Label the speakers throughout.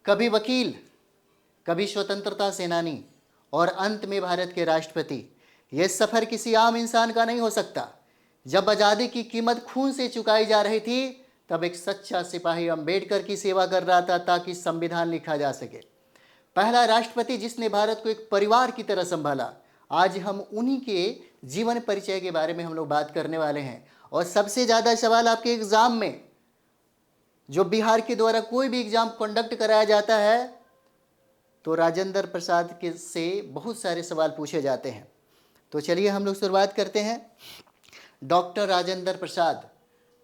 Speaker 1: कभी वकील, कभी स्वतंत्रता सेनानी और अंत में भारत के राष्ट्रपति। यह सफर किसी आम इंसान का नहीं हो सकता। जब आज़ादी की कीमत खून से चुकाई जा रही थी, तब एक सच्चा सिपाही अंबेडकर की सेवा कर रहा था ताकि संविधान लिखा जा सके। पहला राष्ट्रपति जिसने भारत को एक परिवार की तरह संभाला। आज हम उन्हीं के जीवन परिचय के बारे में हम लोग बात करने वाले हैं। और सबसे ज़्यादा सवाल आपके एग्जाम में, जो बिहार के द्वारा कोई भी एग्जाम कंडक्ट कराया जाता है, तो राजेंद्र प्रसाद के से बहुत सारे सवाल पूछे जाते हैं। तो चलिए हम लोग शुरुआत करते हैं। डॉक्टर राजेंद्र प्रसाद।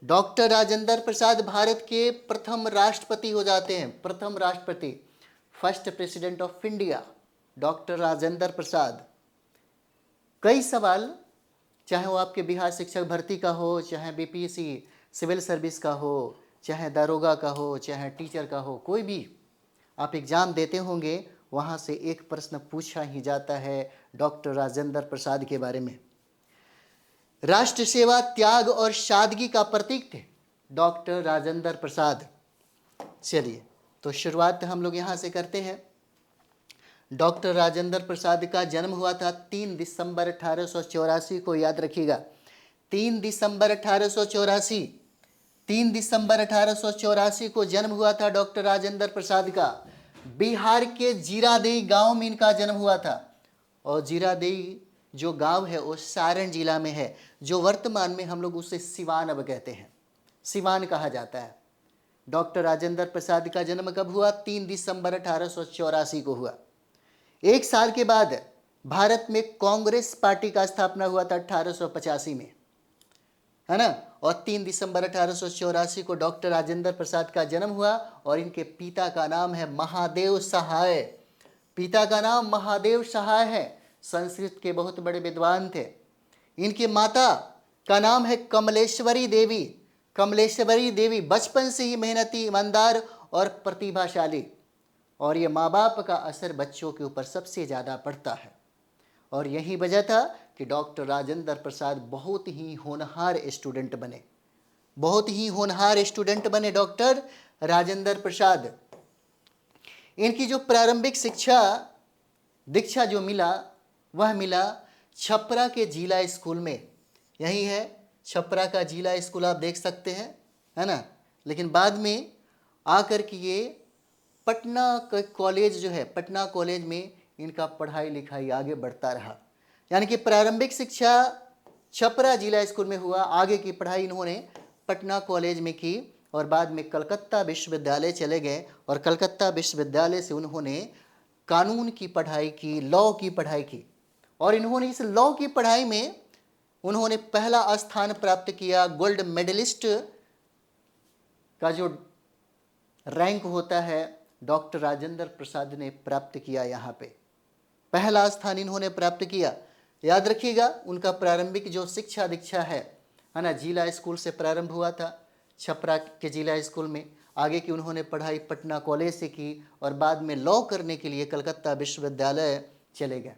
Speaker 1: डॉक्टर राजेंद्र प्रसाद भारत के प्रथम राष्ट्रपति हो जाते हैं। प्रथम राष्ट्रपति, first president of India, doctor Rajendra Prasad. कई सवाल, चाहे वो आपके बिहार शिक्षक भर्ती का हो, चाहे बीपीएससी सिविल सर्विस का हो, चाहे दारोगा का हो, चाहे टीचर का हो, कोई भी आप एग्ज़ाम देते होंगे, वहाँ से एक प्रश्न पूछा ही जाता है डॉक्टर राजेंद्र प्रसाद के बारे में। राष्ट्र सेवा, त्याग और सादगी का प्रतीक थे डॉक्टर राजेंद्र प्रसाद। चलिए तो शुरुआत हम लोग यहाँ से करते हैं। डॉक्टर राजेंद्र प्रसाद का जन्म हुआ था 3 दिसंबर 1884 को, याद रखिएगा 3 दिसंबर 1884। 3 दिसंबर 1884 को जन्म हुआ था डॉक्टर राजेंद्र प्रसाद का। बिहार के जीरादेई गांव में इनका जन्म हुआ था। और जीरादेई जो गांव है वो सारण जिला में है, जो वर्तमान में हम लोग उसे सिवान अब कहते हैं, सिवान कहा जाता है। डॉक्टर राजेंद्र प्रसाद का जन्म कब हुआ? 3 दिसंबर 1884 को हुआ। एक साल के बाद भारत में कांग्रेस पार्टी का स्थापना हुआ था 1885 में, है ना। और 3 दिसंबर 1884 को डॉक्टर राजेंद्र प्रसाद का जन्म हुआ। और इनके पिता का नाम है महादेव सहाय। पिता का नाम महादेव सहाय है, संस्कृत के बहुत बड़े विद्वान थे। इनकी माता का नाम है कमलेश्वरी देवी। कमलेश्वरी देवी बचपन से ही मेहनती, ईमानदार और प्रतिभाशाली। और ये माँ बाप का असर बच्चों के ऊपर सबसे ज़्यादा पड़ता है। और यही वजह था कि डॉक्टर राजेंद्र प्रसाद बहुत ही होनहार स्टूडेंट बने। बहुत ही होनहार स्टूडेंट बने डॉक्टर राजेंद्र प्रसाद। इनकी जो प्रारंभिक दीक्षा जो मिला, वह मिला छपरा के जिला स्कूल में। यही है छपरा का जिला स्कूल, आप देख सकते हैं, है ना। लेकिन बाद में आकर के ये पटना का कॉलेज जो है, पटना कॉलेज में इनका पढ़ाई लिखाई आगे बढ़ता रहा। यानी कि प्रारंभिक शिक्षा छपरा जिला स्कूल में हुआ, आगे की पढ़ाई इन्होंने पटना कॉलेज में की। और बाद में कलकत्ता विश्वविद्यालय चले गए। और कलकत्ता विश्वविद्यालय से उन्होंने कानून की पढ़ाई की, लॉ की पढ़ाई की। और इन्होंने इस लॉ की पढ़ाई में उन्होंने पहला स्थान प्राप्त किया। गोल्ड मेडलिस्ट का जो रैंक होता है, डॉक्टर राजेंद्र प्रसाद ने प्राप्त किया। यहाँ पे पहला स्थान इन्होंने प्राप्त किया। याद रखिएगा, उनका प्रारंभिक जो शिक्षा दीक्षा है ना, जिला स्कूल से प्रारंभ हुआ था, छपरा के जिला स्कूल में। आगे की उन्होंने पढ़ाई पटना कॉलेज से की। और बाद में लॉ करने के लिए कलकत्ता विश्वविद्यालय चले गए।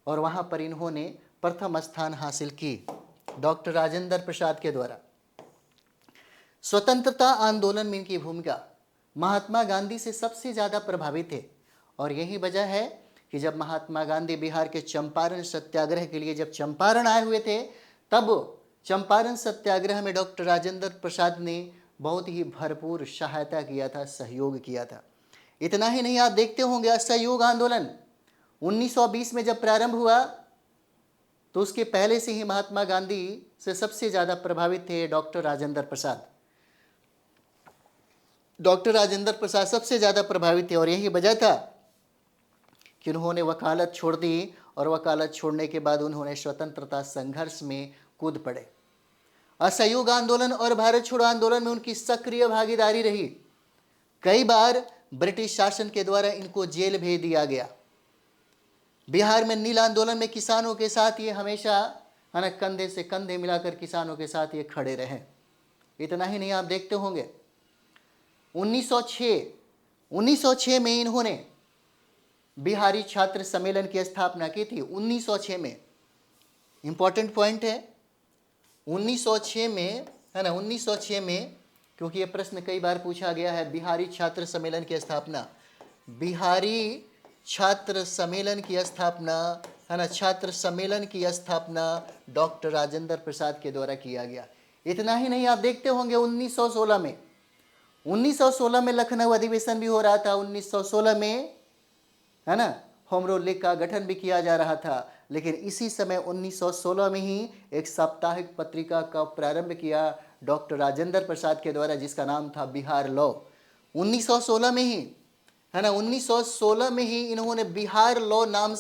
Speaker 1: और वहाँ पर इन्होंने प्रथम स्थान हासिल की डॉक्टर राजेंद्र प्रसाद के द्वारा। स्वतंत्रता आंदोलन में इनकी भूमिका, महात्मा गांधी से सबसे ज़्यादा प्रभावित थे। और यही वजह है कि जब महात्मा गांधी बिहार के चंपारण सत्याग्रह के लिए जब चंपारण आए हुए थे, तब चंपारण सत्याग्रह में डॉक्टर राजेंद्र प्रसाद ने बहुत ही भरपूर सहायता किया था, सहयोग किया था। इतना ही नहीं, आप देखते होंगे असहयोग आंदोलन 1920 में जब प्रारंभ हुआ, तो उसके पहले से ही महात्मा गांधी से सबसे ज़्यादा प्रभावित थे डॉक्टर राजेंद्र प्रसाद। डॉक्टर राजेंद्र प्रसाद सबसे ज़्यादा प्रभावित थे। और यही वजह था कि उन्होंने वकालत छोड़ दी। और वकालत छोड़ने के बाद उन्होंने स्वतंत्रता संघर्ष में कूद पड़े। असहयोग आंदोलन और भारत छोड़ो आंदोलन में उनकी सक्रिय भागीदारी रही। कई बार ब्रिटिश शासन के द्वारा इनको जेल भेज दिया गया। बिहार में नील आंदोलन में किसानों के साथ ये हमेशा, है ना, कंधे से कंधे मिलाकर किसानों के साथ ये खड़े रहे। इतना ही नहीं, आप देखते होंगे 1906 में इन्होंने बिहारी छात्र सम्मेलन की स्थापना की थी। 1906 में, इंपॉर्टेंट पॉइंट है, 1906 में, है ना, 1906 में, क्योंकि ये प्रश्न कई बार पूछा गया है, बिहारी छात्र सम्मेलन की स्थापना बिहारी छात्र सम्मेलन की स्थापना, है ना, छात्र सम्मेलन की स्थापना डॉक्टर राजेंद्र प्रसाद के द्वारा किया गया। इतना ही नहीं, आप देखते होंगे 1916 में लखनऊ अधिवेशन भी हो रहा था। 1916 में, है ना, होम रूल लीग का गठन भी किया जा रहा था। लेकिन इसी समय 1916 में ही एक साप्ताहिक पत्रिका का प्रारंभ किया डॉक्टर राजेंद्र प्रसाद के द्वारा, जिसका नाम था बिहार लॉ। 1916 में ही, है ना, 1916 में ही इन्होंने बिहार लॉ नाम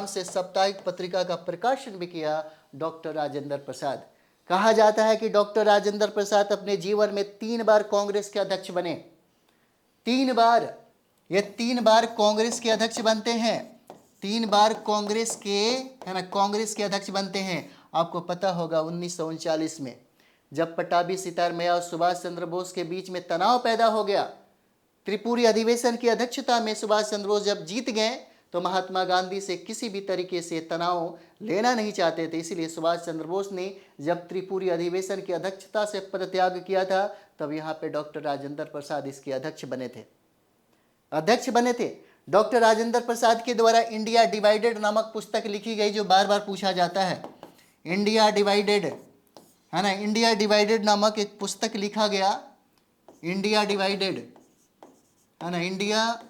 Speaker 1: से साप्ताहिक पत्रिका का प्रकाशन भी किया डॉक्टर राजेंद्र प्रसाद। कहा जाता है कि डॉक्टर राजेंद्र प्रसाद अपने जीवन में 3 बार कांग्रेस के अध्यक्ष बने। 3 बार, ये 3 बार कांग्रेस के अध्यक्ष बनते हैं। 3 बार कांग्रेस के, है ना, कांग्रेस के अध्यक्ष बनते हैं। आपको पता होगा 1939 में जब पट्टाभी सितारमैया और सुभाष चंद्र बोस के बीच में तनाव पैदा हो गया, त्रिपुरी अधिवेशन की अध्यक्षता में सुभाष चंद्र बोस जब जीत गए तो महात्मा गांधी से किसी भी तरीके से तनाव लेना नहीं चाहते थे। इसलिए सुभाष चंद्र बोस ने जब त्रिपुरी अधिवेशन की अध्यक्षता से पदत्याग किया था, तब यहाँ पे डॉक्टर राजेंद्र प्रसाद इसके अध्यक्ष बने थे। डॉक्टर राजेंद्र प्रसाद के द्वारा इंडिया डिवाइडेड नामक पुस्तक लिखी गई, जो बार बार पूछा जाता है। इंडिया डिवाइडेड, है ना, इंडिया डिवाइडेड नामक एक पुस्तक लिखा गया। इंडिया डिवाइडेड, है ना, इंडिया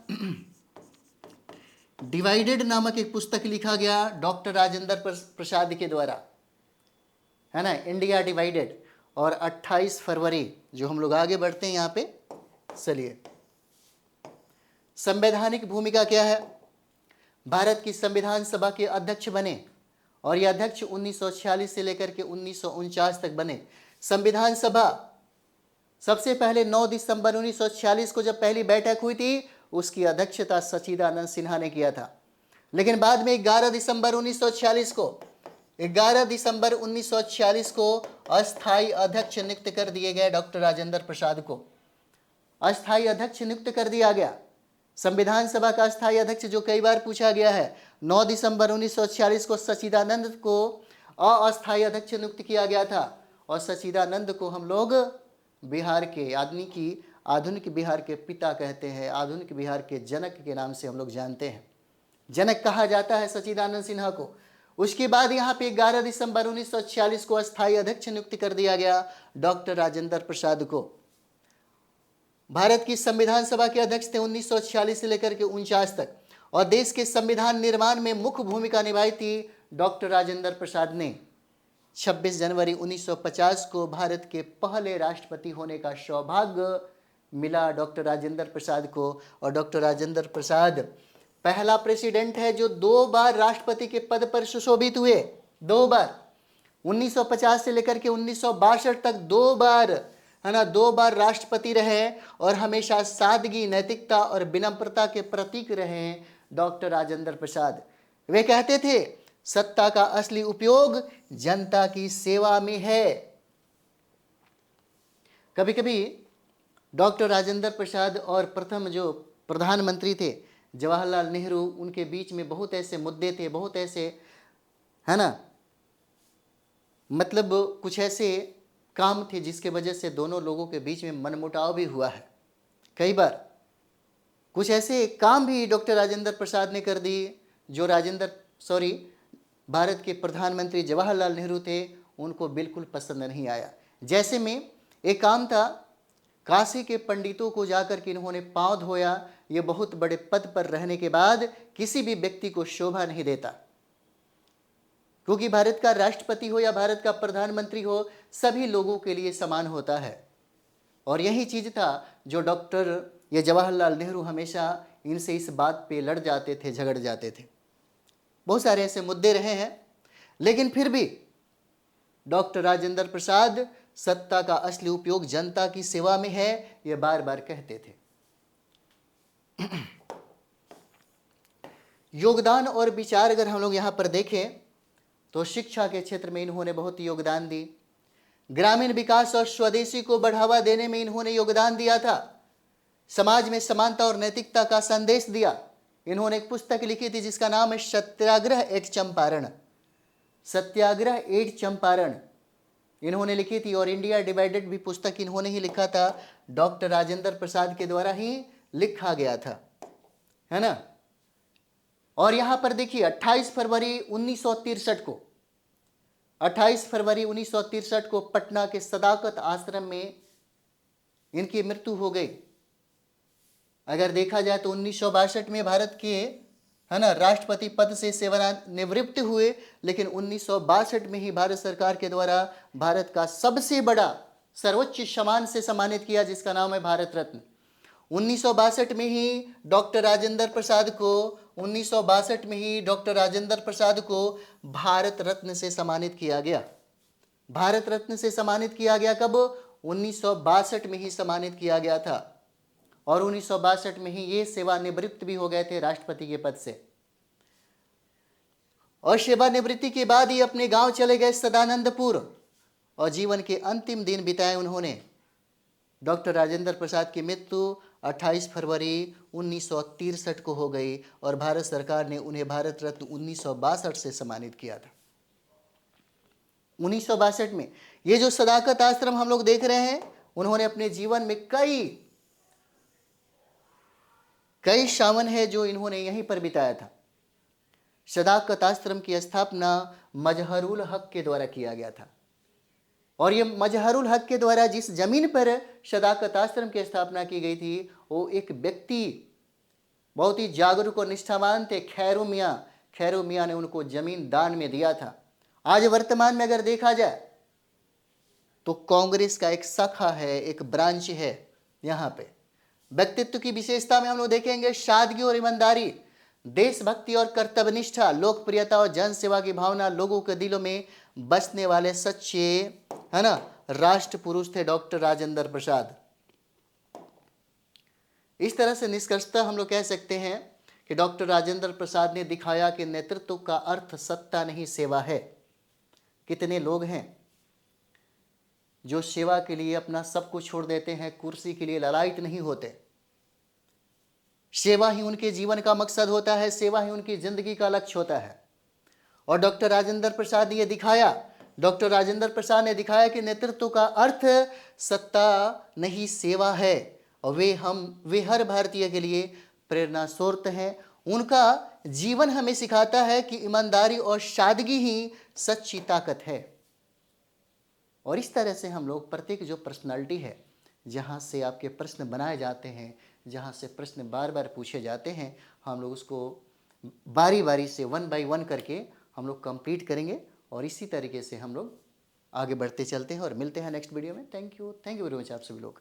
Speaker 1: डिवाइडेड नामक एक पुस्तक लिखा गया डॉक्टर राजेंद्र प्रसाद के द्वारा, है ना, इंडिया डिवाइडेड। और 28 फरवरी, जो हम लोग आगे बढ़ते हैं यहाँ पे, चलिए, संवैधानिक भूमिका क्या है। भारत की संविधान सभा के अध्यक्ष बने और ये अध्यक्ष 1946 से लेकर के 1949 तक बने। संविधान सभा सबसे पहले 9 दिसंबर 1946 को जब पहली बैठक हुई थी, उसकी अध्यक्षता सच्चिदानंद सिन्हा ने किया था। लेकिन बाद में 11 दिसंबर 1946 को अस्थायी अध्यक्ष नियुक्त कर दिए गए। डॉक्टर राजेंद्र प्रसाद को अस्थायी अध्यक्ष नियुक्त कर दिया गया। संविधान सभा का अस्थायी अध्यक्ष जो कई बार पूछा गया है, 9 दिसंबर 1946 को सच्चिदानंद को अस्थायी अध्यक्ष नियुक्त किया गया था। और सच्चिदानंद को हम लोग बिहार के आधुनिक बिहार के पिता कहते हैं, आधुनिक बिहार के जनक के नाम से हम लोग जानते हैं। जनक कहा जाता है सच्चिदानंद सिन्हा को। उसके बाद यहाँ पे 11 दिसंबर 1946 को अस्थायी अध्यक्ष नियुक्त कर दिया गया डॉक्टर राजेंद्र प्रसाद को। भारत की संविधान सभा के अध्यक्ष थे 1946 से लेकर के 49 तक, और देश के संविधान निर्माण में मुख्य भूमिका निभाई थी डॉक्टर राजेंद्र प्रसाद ने। 26 जनवरी 1950 को भारत के पहले राष्ट्रपति होने का सौभाग्य मिला डॉक्टर राजेंद्र प्रसाद को। और डॉक्टर राजेंद्र प्रसाद पहला प्रेसिडेंट है जो 2 बार राष्ट्रपति के पद पर सुशोभित हुए। 2 बार, 1950 से लेकर के 1962 तक 2 बार, है ना, 2 बार राष्ट्रपति रहे और हमेशा सादगी, नैतिकता और विनम्रता के प्रतीक रहे हैं डॉक्टर राजेंद्र प्रसाद। वे कहते थे, सत्ता का असली उपयोग जनता की सेवा में है। कभी कभी डॉक्टर राजेंद्र प्रसाद और प्रथम जो प्रधानमंत्री थे जवाहरलाल नेहरू, उनके बीच में बहुत ऐसे मुद्दे थे, बहुत ऐसे, है ना, मतलब कुछ ऐसे काम थे जिसके वजह से दोनों लोगों के बीच में मनमुटाव भी हुआ है। कई बार कुछ ऐसे काम भी डॉक्टर राजेंद्र प्रसाद ने कर दिए जो भारत के प्रधानमंत्री जवाहरलाल नेहरू थे, उनको बिल्कुल पसंद नहीं आया। जैसे में एक काम था, काशी के पंडितों को जाकर के इन्होंने पांव धोया। ये बहुत बड़े पद पर रहने के बाद किसी भी व्यक्ति को शोभा नहीं देता, क्योंकि भारत का राष्ट्रपति हो या भारत का प्रधानमंत्री हो, सभी लोगों के लिए समान होता है। और यही चीज़ था जो जवाहरलाल नेहरू हमेशा इनसे इस बात पे लड़ जाते थे, झगड़ जाते थे। बहुत सारे ऐसे मुद्दे रहे हैं, लेकिन फिर भी डॉक्टर राजेंद्र प्रसाद सत्ता का असली उपयोग जनता की सेवा में है, ये बार बार कहते थे। योगदान और विचार अगर हम लोग यहाँ पर देखें तो शिक्षा के क्षेत्र में इन्होंने बहुत योगदान दी। ग्रामीण विकास और स्वदेशी को बढ़ावा देने में इन्होंने योगदान दिया था। समाज में समानता और नैतिकता का संदेश दिया। इन्होंने एक पुस्तक लिखी थी जिसका नाम है सत्याग्रह एट चंपारण। सत्याग्रह एट चंपारण इन्होंने लिखी थी। और इंडिया डिवाइडेड भी पुस्तक इन्होंने ही लिखा था, डॉक्टर राजेंद्र प्रसाद के द्वारा ही लिखा गया था, है ना। और यहां पर देखिए 28 फरवरी 1963 को 28 फरवरी 1963 को पटना के सदाकत आश्रम में इनकी मृत्यु हो गई। अगर देखा जाए तो 1962 में भारत के, है ना, राष्ट्रपति पद से सेवानिवृत्त हुए, लेकिन 1962 में ही भारत सरकार के द्वारा भारत का सबसे बड़ा सर्वोच्च सम्मान से सम्मानित किया, जिसका नाम है भारत रत्न। 1962 में ही डॉक्टर राजेंद्र प्रसाद को 1962 में ही डॉक्टर राजेंद्र प्रसाद को भारत रत्न से सम्मानित किया गया। भारत रत्न से सम्मानित किया गया कब? 1962 में ही सम्मानित किया गया था। और 1962 में ही ये सेवानिवृत्त भी हो गए थे राष्ट्रपति के पद से। और सेवानिवृत्ति के बाद ही अपने गांव चले गए सदानंदपुर और जीवन के अंतिम दिन बिताए उन्होंने। डॉक्टर राजेंद्र प्रसाद की मृत्यु 28 फरवरी 1963 को हो गई और भारत सरकार ने उन्हें भारत रत्न 1962 से सम्मानित किया था। 1962 में ये जो सदाकत आश्रम हम लोग देख रहे हैं, उन्होंने अपने जीवन में कई सावन है जो इन्होंने यहीं पर बिताया था। सदाकत आश्रम की स्थापना मजहरुल हक के द्वारा किया गया था। और ये मजहरुल हक के द्वारा जिस जमीन पर सदाकत आश्रम की स्थापना की गई थी, वो एक व्यक्ति बहुत ही जागरूक और निष्ठावान थे, खैरू मियाँ ने उनको जमीन दान में दिया था। आज वर्तमान में अगर देखा जाए तो कांग्रेस का एक शाखा है, एक ब्रांच है यहाँ पे। व्यक्तित्व की विशेषता में हम लोग देखेंगे सादगी और ईमानदारी, देशभक्ति और कर्तव्यनिष्ठा, लोकप्रियता और जन सेवा की भावना, लोगों के दिलों में बसने वाले सच्चे, है ना, राष्ट्र पुरुष थे डॉक्टर राजेंद्र प्रसाद। इस तरह से निष्कर्षतः हम लोग कह सकते हैं कि डॉक्टर राजेंद्र प्रसाद ने दिखाया कि नेतृत्व का अर्थ सत्ता नहीं सेवा है। कितने लोग हैं जो सेवा के लिए अपना सब कुछ छोड़ देते हैं, कुर्सी के लिए ललायत नहीं होते। सेवा ही उनके जीवन का मकसद होता है, सेवा ही उनकी जिंदगी का लक्ष्य होता है। और डॉक्टर राजेंद्र प्रसाद ने दिखाया कि नेतृत्व का अर्थ सत्ता नहीं सेवा है। और वे हर भारतीय के लिए प्रेरणा स्रोत हैं। उनका जीवन हमें सिखाता है कि ईमानदारी और सादगी ही सच्ची ताकत है। और इस तरह से हम लोग प्रत्येक जो पर्सनालिटी है, जहाँ से आपके प्रश्न बनाए जाते हैं, जहाँ से प्रश्न बार बार पूछे जाते हैं, हम लोग उसको बारी बारी से 1 बाय 1 करके हम लोग कंप्लीट करेंगे। और इसी तरीके से हम लोग आगे बढ़ते चलते हैं और मिलते हैं नेक्स्ट वीडियो में। थैंक यू वेरी मच आप सभी लोग।